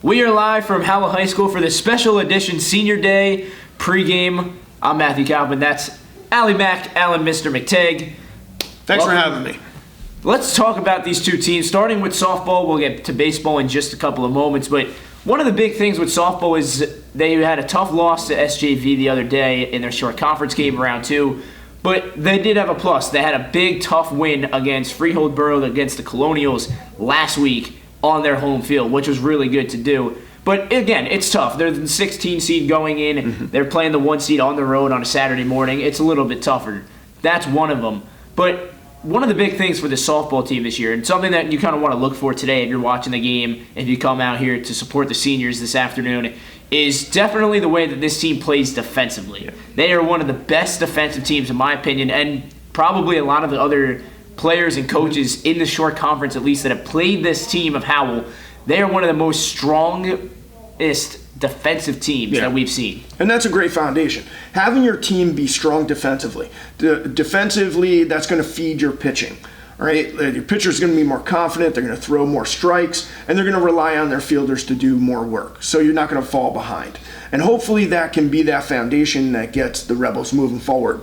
We are live from Howell High School for the special edition Senior Day pregame. I'm Matthew Kaufman. That's Allie Mack, Alan Mr. McTagg. Thanks for having me. Let's talk about these two teams, starting with softball. We'll get to baseball in just a couple of moments, but one of the big things with softball is they had a tough loss to SJV the other day in their short conference game round 2, but they did have a plus. They had a big, tough win against Freehold Borough against the Colonials last week on their home field, which was really good to do. But again, it's tough. They're the 16 seed going in. Mm-hmm. They're playing the 1 seed on the road on a Saturday morning. It's a little bit tougher. That's one of them. But one of the big things for the softball team this year, and something that you kind of want to look for today if you're watching the game, if you come out here to support the seniors this afternoon, is definitely the way that this team plays defensively. Yeah. They are one of the best defensive teams, in my opinion, and probably a lot of the other players and coaches in the short conference, at least, that have played this team of Howell. They are one of the most strongest defensive teams that we've seen. And that's a great foundation. Having your team be strong defensively. Defensively, that's going to feed your pitching. All right? Your pitcher's going to be more confident, they're going to throw more strikes, and they're going to rely on their fielders to do more work. So you're not going to fall behind. And hopefully that can be that foundation that gets the Rebels moving forward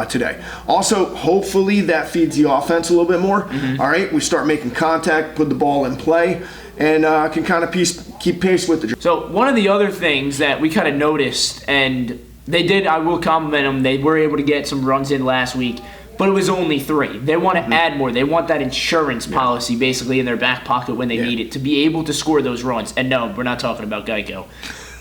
today. Also, hopefully that feeds the offense a little bit more. Mm-hmm. All right? We start making contact, put the ball in play, and can kind of keep pace with the. So one of the other things that we kind of noticed, and they did, I will compliment them, they were able to get some runs in last week, but it was only 3. They want to add more. They want that insurance policy basically in their back pocket when they need it to be able to score those runs. And no, we're not talking about Geico.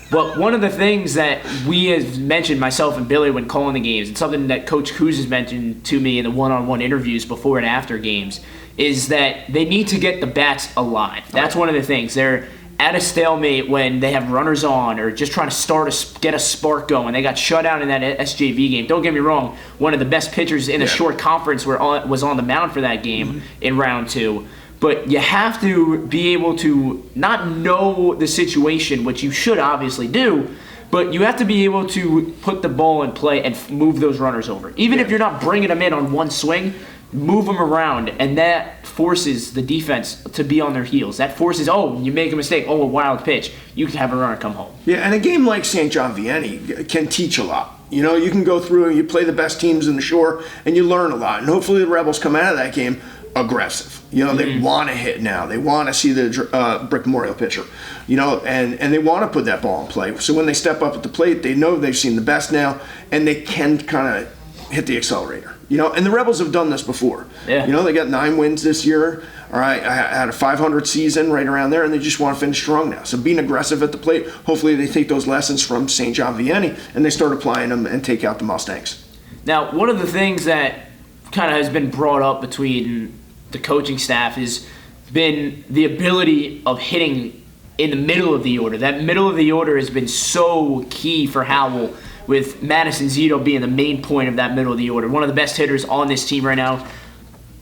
But one of the things that we have mentioned, myself and Billy, when calling the games, and something that Coach Kuz has mentioned to me in the one-on-one interviews before and after games, is that they need to get the bats alive. That's one of the things. They're at a stalemate when they have runners on or just trying to get a spark going. They got shut out in that SJV game. Don't get me wrong, one of the best pitchers in the short conference was on the mound for that game in round 2. But you have to be able to not know the situation, which you should obviously do, but you have to be able to put the ball in play and move those runners over. Even if you're not bringing them in on one swing, move them around, and that forces the defense to be on their heels. That forces, you make a mistake, a wild pitch, you can have a runner come home. Yeah, and a game like St. John Vianney can teach a lot. You know, you can go through and you play the best teams in the shore, and you learn a lot. And hopefully the Rebels come out of that game aggressive. You know, they want to hit now. They want to see the Brick Memorial pitcher, and they want to put that ball in play. So when they step up at the plate, they know they've seen the best now, and they can kind of hit the accelerator. And the Rebels have done this before. Yeah. They got 9 wins this year. All right, I had a 500 season right around there, and they just want to finish strong now. So being aggressive at the plate, hopefully they take those lessons from St. John Vianney, and they start applying them and take out the Mustangs. Now, one of the things that kind of has been brought up between the coaching staff has been the ability of hitting in the middle of the order. That middle of the order has been so key for Howell, with Madison Zito being the main point of that middle of the order. One of the best hitters on this team right now,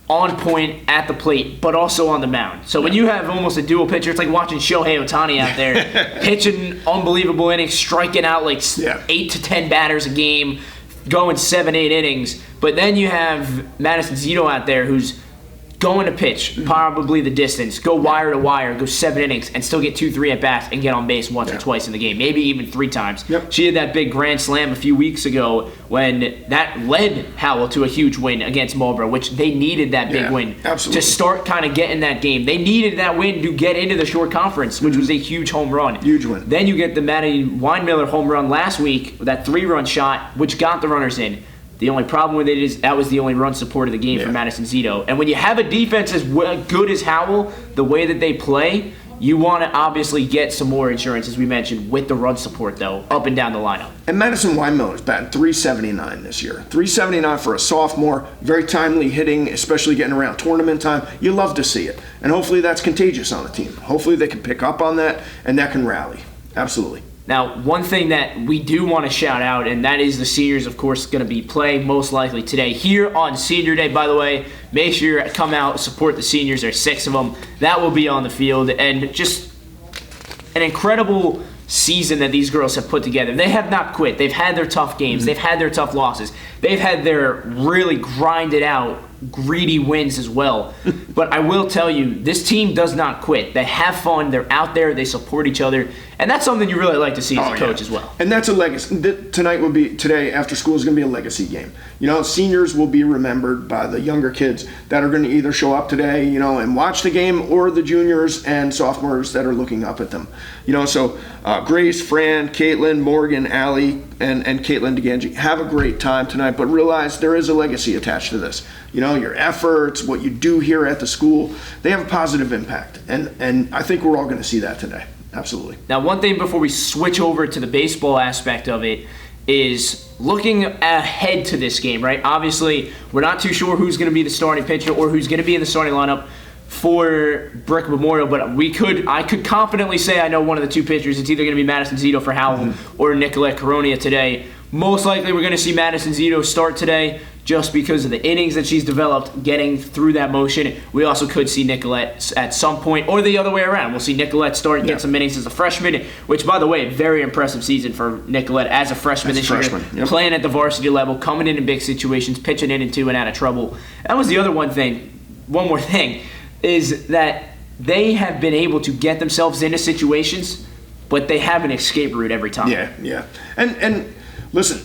on point at the plate, but also on the mound. So when you have almost a dual pitcher, it's like watching Shohei Ohtani out there pitching unbelievable innings, striking out like 8 to 10 batters a game, going 7-8 innings. But then you have Madison Zito out there who's going to pitch probably the distance, go wire to wire, go 7 innings, and still get 2-3 at bats and get on base once or twice in the game, maybe even 3 times. Yep. She had that big grand slam a few weeks ago when that led Howell to a huge win against Marlboro, which they needed that big win to start kind of getting that game. They needed that win to get into the short conference, which was a huge home run. Huge win. Then you get the Maddie Weinmiller home run last week, that 3-run shot, which got the runners in. The only problem with it is that was the only run support of the game for Madison Zito. And when you have a defense as good as Howell, the way that they play, you want to obviously get some more insurance, as we mentioned, with the run support, though, up and down the lineup. And Madison Weinmiller is batting .379 this year. .379 for a sophomore, very timely hitting, especially getting around tournament time. You love to see it. And hopefully that's contagious on the team. Hopefully they can pick up on that, and that can rally. Absolutely. Now, one thing that we do want to shout out, and that is the seniors, of course, going to be playing most likely today here on Senior Day. By the way, make sure you come out, support the seniors. There's 6 of them. That will be on the field. And just an incredible season that these girls have put together. They have not quit. They've had their tough games. They've had their tough losses. They've had their really grinded out greedy wins as well. But I will tell you, this team does not quit. They have fun. They're out there. They support each other. And that's something you really like to see as a coach as well. And that's a legacy. Today after school is going to be a legacy game. Seniors will be remembered by the younger kids that are going to either show up today, and watch the game, or the juniors and sophomores that are looking up at them. So Grace, Fran, Caitlin, Morgan, Allie, and Caitlin DeGangi, have a great time tonight, but realize there is a legacy attached to this. Your efforts, what you do here at the school, they have a positive impact. And I think we're all going to see that today. Absolutely. Now, one thing before we switch over to the baseball aspect of it is looking ahead to this game, right? Obviously, we're not too sure who's going to be the starting pitcher or who's going to be in the starting lineup for Brick Memorial, but I could confidently say I know one of the two pitchers. It's either going to be Madison Zito for Howell or Nicolette Coronia today. Most likely we're going to see Madison Zito start today just because of the innings that she's developed getting through that motion. We also could see Nicolette at some point, or the other way around. We'll see Nicolette start and get some innings as a freshman, which, by the way, very impressive season for Nicolette as a freshman this year. Playing at the varsity level, coming in big situations, pitching in and two and out of trouble. That was the other one more thing, is that they have been able to get themselves into situations, but they have an escape route every time. Yeah. And listen,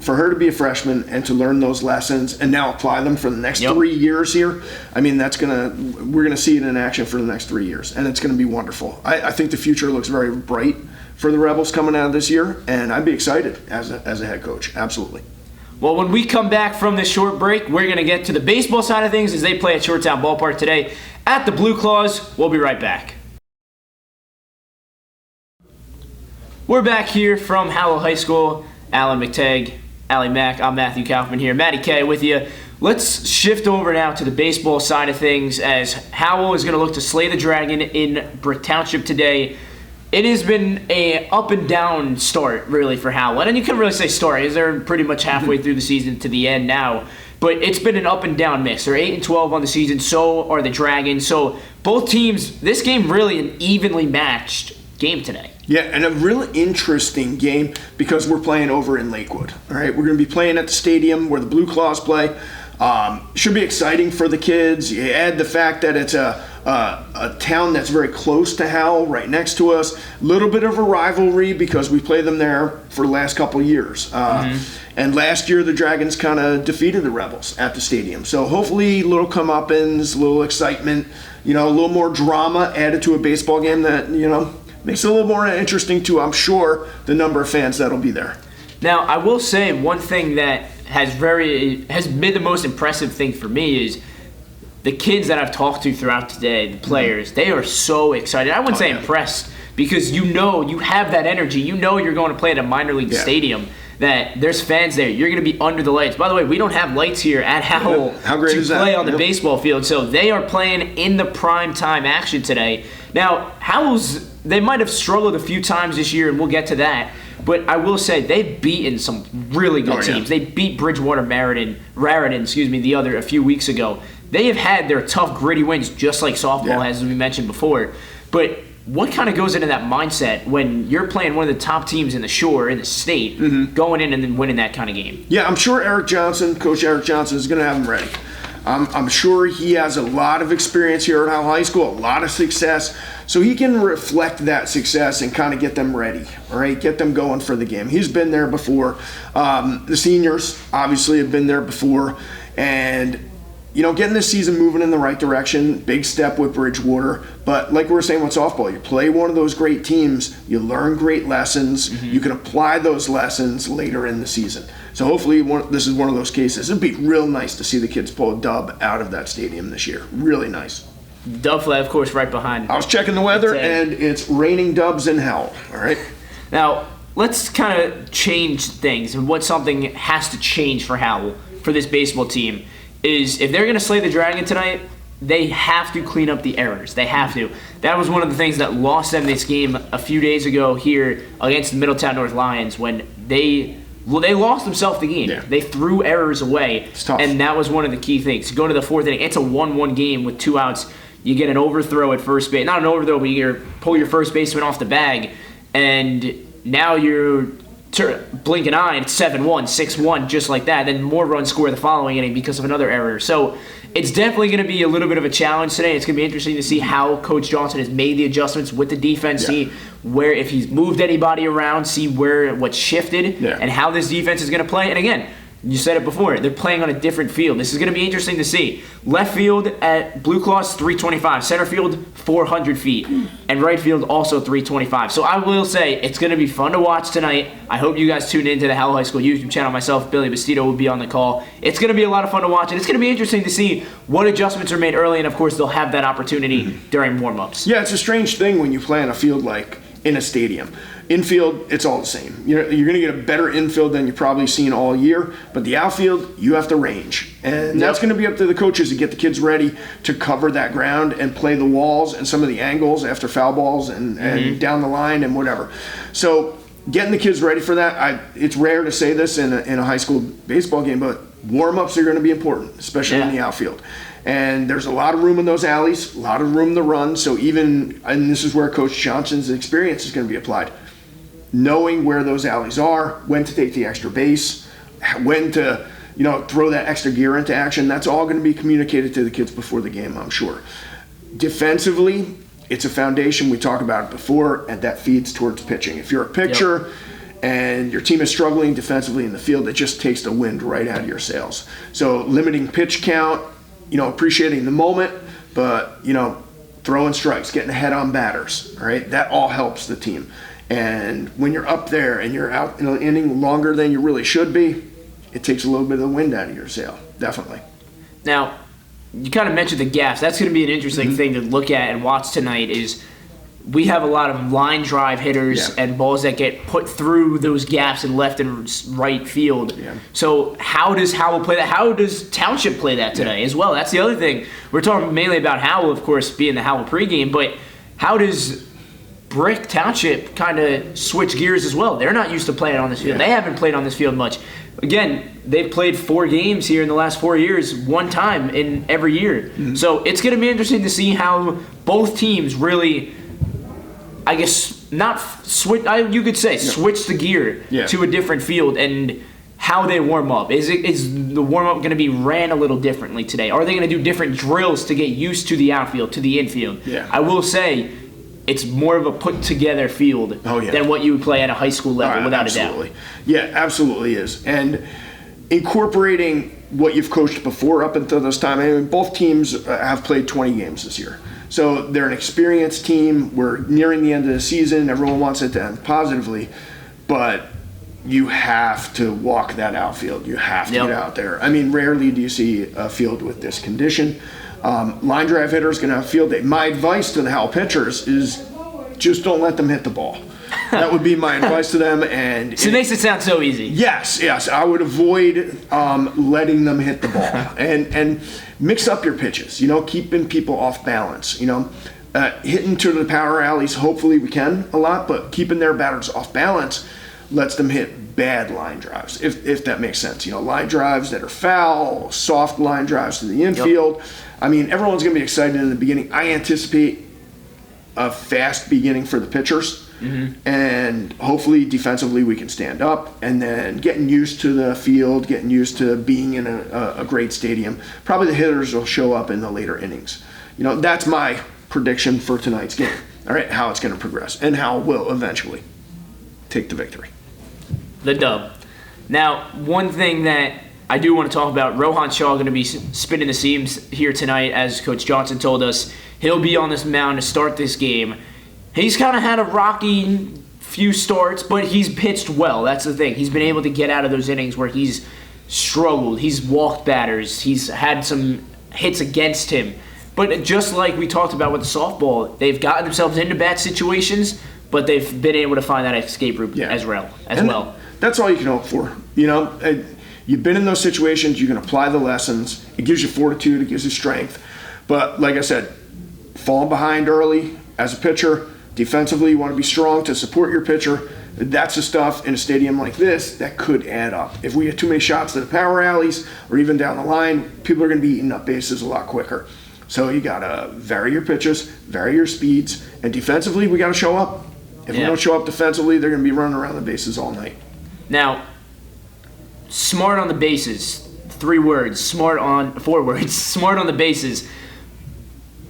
for her to be a freshman and to learn those lessons and now apply them for the next 3 years here, I mean, we're gonna see it in action for the next 3 years, and it's gonna be wonderful. I think the future looks very bright for the Rebels coming out of this year, and I'd be excited as a head coach. Absolutely. Well, when we come back from this short break, we're going to get to the baseball side of things as they play at Shoretown Ballpark today at the Blue Claws. We'll be right back. We're back here from Howell High School. Alan McTagg, Allie Mack, I'm Matthew Kaufman here. Matty K with you. Let's shift over now to the baseball side of things as Howell is going to look to slay the Dragon in Brick Township today. It has been a up and down start, really, for Howell. And you can't really say start, because they're pretty much halfway through the season to the end now. But it's been an up and down mix. They're 8-12 on the season, so are the Dragons. So both teams, this game really an evenly matched game today. Yeah, and a really interesting game because we're playing over in Lakewood. All right, we're going to be playing at the stadium where the Blue Claws play. Should be exciting for the kids. You add the fact that it's a town that's very close to Howell, right next to us. A little bit of a rivalry because we played them there for the last couple of years. And last year the Dragons kind of defeated the Rebels at the stadium. So hopefully a little comeuppance, a little excitement, a little more drama added to a baseball game that, makes it a little more interesting to, I'm sure, the number of fans that'll be there. Now, I will say one thing that has been the most impressive thing for me is the kids that I've talked to throughout today, the players, they are so excited. I wouldn't say impressed because you have that energy. You're going to play at a minor league stadium, that there's fans there. You're going to be under the lights. By the way, we don't have lights here at Howell to play on the baseball field, so they are playing in the prime time action today. Now, they might have struggled a few times this year, and we'll get to that. But I will say they've beaten some really good teams. They beat Bridgewater Raritan, a few weeks ago. They have had their tough, gritty wins, just like softball has, as we mentioned before. But what kind of goes into that mindset when you're playing one of the top teams in the shore, in the state, going in and then winning that kind of game? Yeah, I'm sure Coach Eric Johnson, is going to have them ready. I'm sure he has a lot of experience here at Howell High School, a lot of success, so he can reflect that success and kind of get them ready, all right, get them going for the game. He's been there before. The seniors obviously have been there before, and getting this season moving in the right direction, big step with Bridgewater. But like we were saying with softball, you play one of those great teams, you learn great lessons, you can apply those lessons later in the season. So hopefully this is one of those cases. It'd be real nice to see the kids pull a dub out of that stadium this year. Really nice. Dub flag, of course, right behind. I was checking the weather, and it's raining dubs in Howell, all right? Now, let's kind of change things, and what something has to change for Howell, for this baseball team, is if they're going to slay the Dragon tonight, they have to clean up the errors. They have to. That was one of the things that lost them this game a few days ago here against the Middletown North Lions when they lost themselves the game. Yeah. They threw errors away, and that was one of the key things. Go to the fourth inning. It's a 1-1 game with 2 outs. You get an overthrow at first base. Not an overthrow, but you pull your first baseman off the bag, and now you're blink an eye, it's 7-1, 6-1, just like that. Then more runs score the following inning because of another error. So it's definitely going to be a little bit of a challenge today. It's going to be interesting to see how Coach Johnson has made the adjustments with the defense, see where, if he's moved anybody around, see what's shifted, and how this defense is going to play. And again, you said it before, they're playing on a different field. This is going to be interesting to see. Left field at Blue Cross, 325. Center field, 400 feet. And right field, also 325. So I will say, it's going to be fun to watch tonight. I hope you guys tune into the Howell High School YouTube channel. Myself, Billy Bastito, will be on the call. It's going to be a lot of fun to watch, and it's going to be interesting to see what adjustments are made early, and of course, they'll have that opportunity during warm-ups. Yeah, it's a strange thing when you play on a field like in a stadium. Infield, it's all the same. You're going to get a better infield than you've probably seen all year, but the outfield, you have to range. And that's going to be up to the coaches to get the kids ready to cover that ground and play the walls and some of the angles after foul balls and down the line and whatever. So getting the kids ready for that, it's rare to say this in a high school baseball game, but warm-ups are going to be important, especially in the outfield. And there's a lot of room in those alleys, a lot of room to run. So and this is where Coach Johnson's experience is going to be applied. Knowing where those alleys are, when to take the extra base, when to throw that extra gear into action, that's all going to be communicated to the kids before the game, I'm sure. Defensively, it's a foundation. We talked about it before, and that feeds towards pitching. If you're a pitcher and your team is struggling defensively in the field, it just takes the wind right out of your sails. So limiting pitch count, appreciating the moment, but throwing strikes, getting ahead on batters, all right? That all helps the team. And when you're up there and you're out in an inning longer than you really should be, it takes a little bit of the wind out of your sail, definitely. Now, you kind of mentioned the gaps. That's going to be an interesting thing to look at and watch tonight. Is we have a lot of line drive hitters and balls that get put through those gaps in left and right field. So how does Howell play that? How does Township play that today as well? That's the other thing. We're talking mainly about Howell, of course, being the Howell pregame, but how does Brick Township kind of switch gears as well? They're not used to playing on this field. They haven't played on this field much. Again, they've played 4 games here in the last 4 years, one time in every year. So it's going to be interesting to see how both teams really, I guess, not switch. You could say switch the gear to a different field and how they warm up. Is the warm up going to be ran a little differently today? Are they going to do different drills to get used to the outfield, to the infield? I will say, it's more of a put-together field than what you would play at a high school level, without a doubt. Yeah, absolutely is. And incorporating what you've coached before up until this time, I mean, both teams have played 20 games this year. So they're an experienced team. We're nearing the end of the season. Everyone wants it to end positively. But you have to walk that outfield. You have to get out there. I mean, rarely do you see a field with this condition. Line drive hitters going to have field day. My advice to the Howell pitchers is just don't let them hit the ball. That would be my advice to them. And it makes it sound so easy. Yes. I would avoid letting them hit the ball and mix up your pitches. Keeping people off balance. Hitting to the power alleys. Hopefully we can a lot, but keeping their batters off balance lets them hit bad line drives, if that makes sense. Line drives that are foul, soft line drives to the infield. I mean, everyone's going to be excited in the beginning. I anticipate a fast beginning for the pitchers, and hopefully defensively we can stand up, and then getting used to the field, getting used to being in a great stadium. Probably the hitters will show up in the later innings. That's my prediction for tonight's game. All right, how it's going to progress, and how it will eventually take the victory. The dub. Now, one thing that I do want to talk about, Rohan Shaw going to be spinning the seams here tonight, as Coach Johnson told us. He'll be on this mound to start this game. He's kind of had a rocky few starts, but he's pitched well. That's the thing. He's been able to get out of those innings where he's struggled. He's walked batters. He's had some hits against him. But just like we talked about with the softball, they've gotten themselves into bad situations, but they've been able to find that escape route as well. That's all you can hope for. You've been in those situations. You can apply the lessons. It gives you fortitude. It gives you strength. But like I said, falling behind early as a pitcher, defensively you want to be strong to support your pitcher. That's the stuff in a stadium like this that could add up. If we get too many shots to the power alleys or even down the line, people are going to be eating up bases a lot quicker. So you got to vary your pitches, vary your speeds, and defensively we got to show up. If we don't show up defensively, they're going to be running around the bases all night. Now, smart on the bases. 3 words. 4 words. Smart on the bases.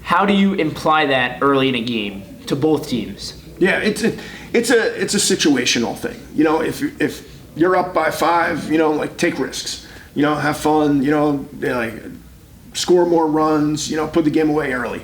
How do you imply that early in a game to both teams? Yeah, it's a situational thing. You know, if you're up by 5, you know, like take risks. You know, have fun. You know, like score more runs. You know, put the game away early.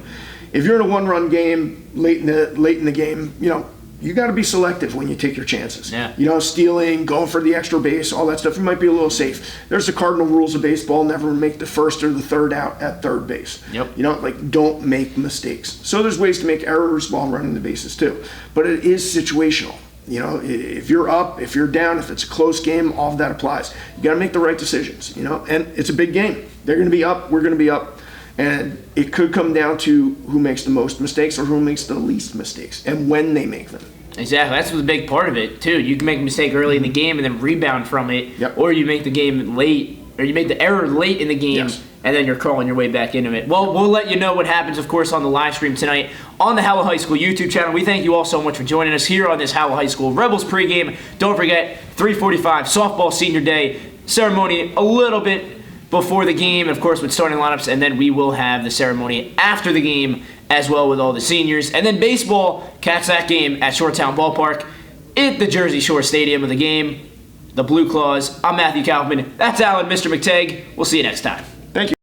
If you're in a 1-run game late in the game, you know, you got to be selective when you take your chances. Yeah. You know, stealing, going for the extra base, all that stuff. You might be a little safe. There's the cardinal rules of baseball: never make the first or the third out at third base. Yep. You know, like don't make mistakes. So there's ways to make errors while running the bases too, but it is situational. You know, if you're up, if you're down, if it's a close game, all of that applies. You got to make the right decisions. You know, and it's a big game. They're going to be up. We're going to be up. And it could come down to who makes the most mistakes or who makes the least mistakes and when they make them. Exactly. That's the big part of it, too. You can make a mistake early in the game and then rebound from it. Yep. Or you make the game late, or you make the error late in the game, Yes. and then you're crawling your way back into it. Well, we'll let you know what happens, of course, on the live stream tonight on the Howell High School YouTube channel. We thank you all so much for joining us here on this Howell High School Rebels pregame. Don't forget, 3:45, softball senior day ceremony a little bit before the game, of course, with starting lineups, and then we will have the ceremony after the game as well with all the seniors. And then baseball, catch that game at Shoretown Ballpark at the Jersey Shore Stadium of the game. The Blue Claws. I'm Matthew Kaufman. That's Alan, Mr. McTagg. We'll see you next time. Thank you.